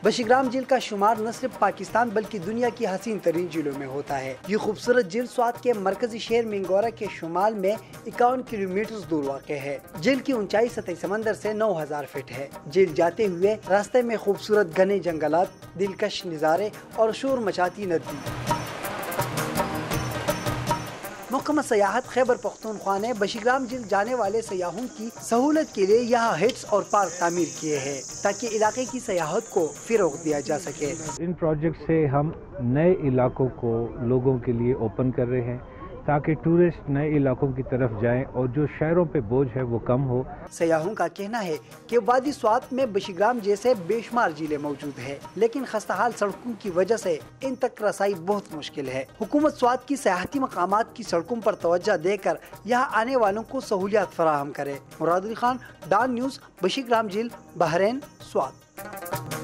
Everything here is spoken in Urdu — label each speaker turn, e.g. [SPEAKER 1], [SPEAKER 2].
[SPEAKER 1] بشیگرام جھیل کا شمار نہ صرف پاکستان بلکہ دنیا کی حسین ترین جھیلوں میں ہوتا ہے۔ یہ خوبصورت جھیل سوات کے مرکزی شہر منگورہ کے شمال میں 51 کلومیٹر دور واقع ہے۔ جھیل کی اونچائی سطح سمندر سے 9000 فٹ ہے۔ جھیل جاتے ہوئے راستے میں خوبصورت گھنے جنگلات، دلکش نظارے اور شور مچاتی ندی۔ محکمہ سیاحت خیبر پختونخوا نے بشیگرام جھیل جانے والے سیاحوں کی سہولت کے لیے یہاں ہٹس اور پارک تعمیر کیے ہیں تاکہ علاقے کی سیاحت کو فروغ دیا جا سکے۔
[SPEAKER 2] ان پروجیکٹ سے ہم نئے علاقوں کو لوگوں کے لیے اوپن کر رہے ہیں تاکہ ٹورسٹ نئے علاقوں کی طرف جائیں اور جو شہروں پہ بوجھ ہے وہ کم ہو۔
[SPEAKER 1] سیاحوں کا کہنا ہے کہ وادی سوات میں بشیگرام جیسے بے شمار جھیلیں موجود ہیں، لیکن خستہ حال سڑکوں کی وجہ سے ان تک رسائی بہت مشکل ہے۔ حکومت سوات کی سیاحتی مقامات کی سڑکوں پر توجہ دے کر یہاں آنے والوں کو سہولیات فراہم کرے۔ مراد علی خان، ڈان نیوز، بشیگرام جھیل، بحرین، سوات۔